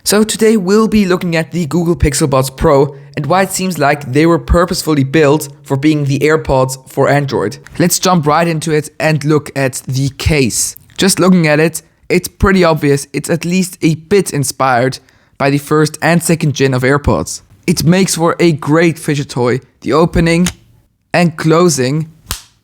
So today we'll be looking at the Google Pixel Buds Pro and why it seems like they were purposefully built for being the AirPods for Android. Let's jump right into it and look at the case. Just looking at it, it's pretty obvious it's at least a bit inspired by the first and second gen of AirPods. It makes for a great fidget toy. The opening and closing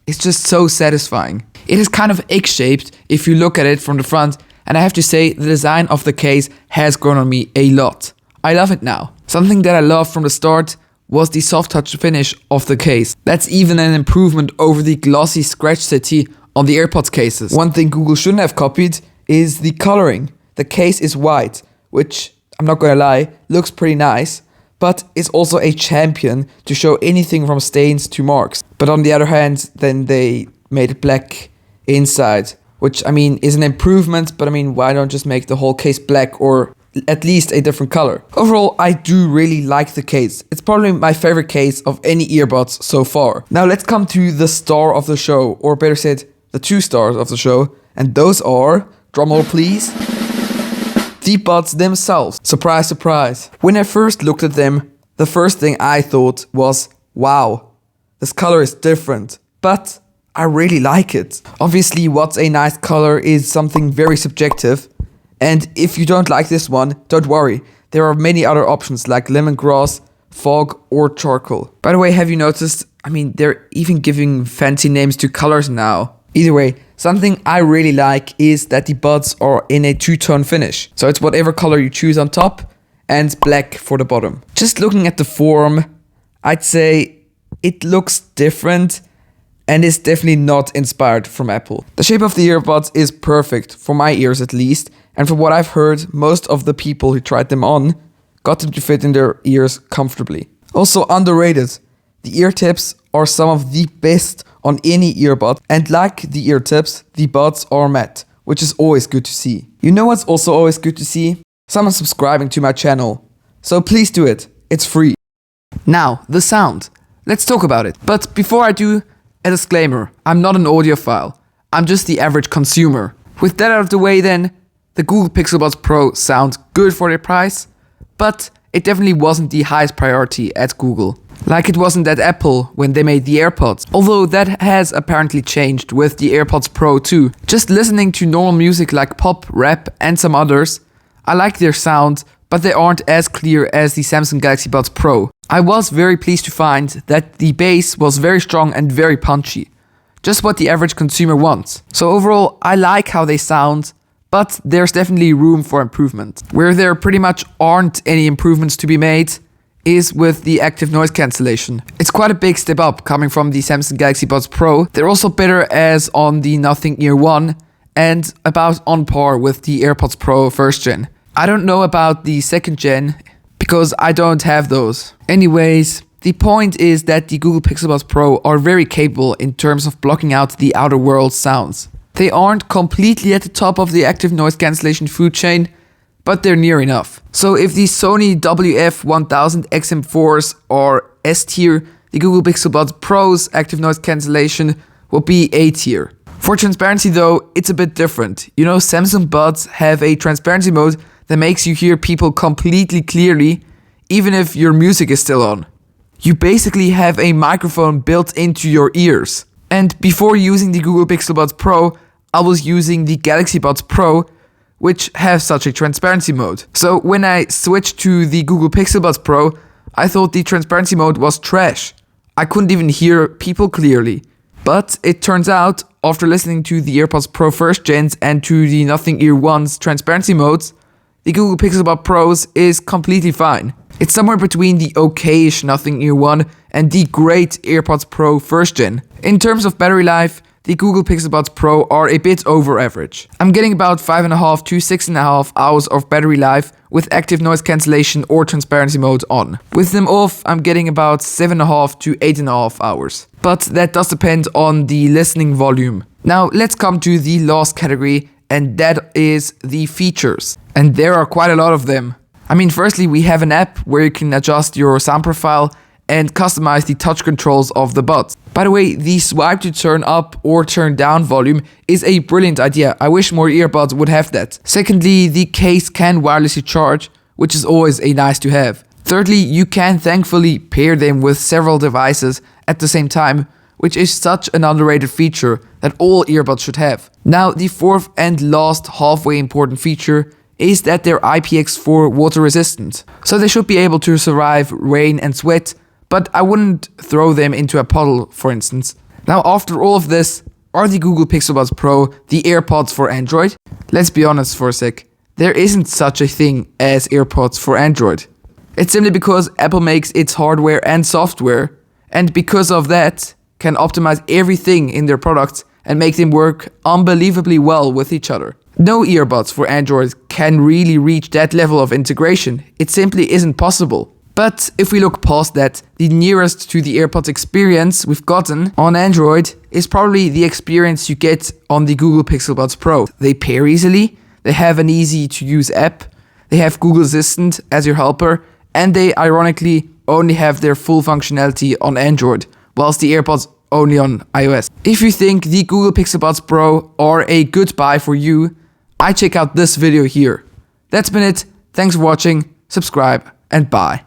is just so satisfying. It is kind of egg-shaped if you look at it from the front, and I have to say the design of the case has grown on me a lot. I love it now. Something that I loved from the start was the soft touch finish of the case. That's even an improvement over the glossy Scratch City on the AirPods cases. One thing Google shouldn't have copied is the coloring. The case is white, which, I'm not gonna lie, looks pretty nice, but is also a champion to show anything from stains to marks. But on the other hand, then they made it black inside, which is an improvement, but why don't just make the whole case black or at least a different color? Overall, I do really like the case. It's probably my favorite case of any earbuds so far. Now let's come to the star of the show, or better said, the two stars of the show, and those are, drumroll please, the buds themselves. Surprise, surprise. When I first looked at them, the first thing I thought was, wow, this color is different, but I really like it. Obviously, what's a nice color is something very subjective, and if you don't like this one, don't worry. There are many other options like lemongrass, fog, or charcoal. By the way, have you noticed, they're even giving fancy names to colors now. Either way, something I really like is that the buds are in a two-tone finish. So it's whatever color you choose on top and black for the bottom. Just looking at the form, I'd say it looks different and is definitely not inspired from Apple. The shape of the earbuds is perfect, for my ears at least, and from what I've heard, most of the people who tried them on got them to fit in their ears comfortably. Also underrated, the ear tips are some of the best on any earbud, and like the ear tips, the buds are matte, which is always good to see. You know what's also always good to see? Someone subscribing to my channel. So please do it, it's free. Now, the sound. Let's talk about it. But before I do, a disclaimer, I'm not an audiophile, I'm just the average consumer. With that out of the way then, the Google Pixel Buds Pro sounds good for their price, but it definitely wasn't the highest priority at Google. Like it wasn't at Apple when they made the AirPods, although that has apparently changed with the AirPods Pro too. Just listening to normal music like pop, rap and some others, I like their sound, but they aren't as clear as the Samsung Galaxy Buds Pro. I was very pleased to find that the bass was very strong and very punchy. Just what the average consumer wants. So overall, I like how they sound, but there's definitely room for improvement. Where there pretty much aren't any improvements to be made is with the active noise cancellation. It's quite a big step up coming from the Samsung Galaxy Buds Pro. They're also better as on the Nothing Ear 1 and about on par with the AirPods Pro first gen. I don't know about the second gen because I don't have those. Anyways, the point is that the Google Pixel Buds Pro are very capable in terms of blocking out the outer world sounds. They aren't completely at the top of the active noise cancellation food chain, but they're near enough. So if the Sony WF-1000 XM4s are S tier, the Google Pixel Buds Pro's active noise cancellation will be A tier. For transparency though, it's a bit different. You know, Samsung Buds have a transparency mode that makes you hear people completely clearly, even if your music is still on. You basically have a microphone built into your ears. And before using the Google Pixel Buds Pro, I was using the Galaxy Buds Pro, which have such a transparency mode. So when I switched to the Google Pixel Buds Pro, I thought the transparency mode was trash. I couldn't even hear people clearly. But it turns out, after listening to the AirPods Pro first gens and to the Nothing Ear 1's transparency modes, the Google Pixel Buds Pros is completely fine. It's somewhere between the okayish Nothing Ear 1 and the great AirPods Pro first gen. In terms of battery life, the Google Pixel Buds Pro are a bit over average. I'm getting about 5.5 to 6.5 hours of battery life with active noise cancellation or transparency mode on. With them off, I'm getting about 7.5 to 8.5 hours. But that does depend on the listening volume. Now let's come to the last category, and that is the features. And there are quite a lot of them. Firstly, we have an app where you can adjust your sound profile and customize the touch controls of the buds. By the way, the swipe to turn up or turn down volume is a brilliant idea. I wish more earbuds would have that. Secondly, the case can wirelessly charge, which is always a nice to have. Thirdly, you can thankfully pair them with several devices at the same time, which is such an underrated feature that all earbuds should have. Now, the fourth and last halfway important feature is that they're IPX4 water resistant. So they should be able to survive rain and sweat, but I wouldn't throw them into a puddle, for instance. Now, after all of this, are the Google Pixel Buds Pro the AirPods for Android? Let's be honest for a sec. There isn't such a thing as AirPods for Android. It's simply because Apple makes its hardware and software, and because of that, can optimize everything in their products and make them work unbelievably well with each other. No earbuds for Android can really reach that level of integration. It simply isn't possible. But if we look past that, the nearest to the AirPods experience we've gotten on Android is probably the experience you get on the Google Pixel Buds Pro. They pair easily, they have an easy to use app, they have Google Assistant as your helper, and they ironically only have their full functionality on Android, whilst the AirPods only on iOS. If you think the Google Pixel Buds Pro are a good buy for you, I check out this video here. That's been it. Thanks for watching, subscribe, and bye.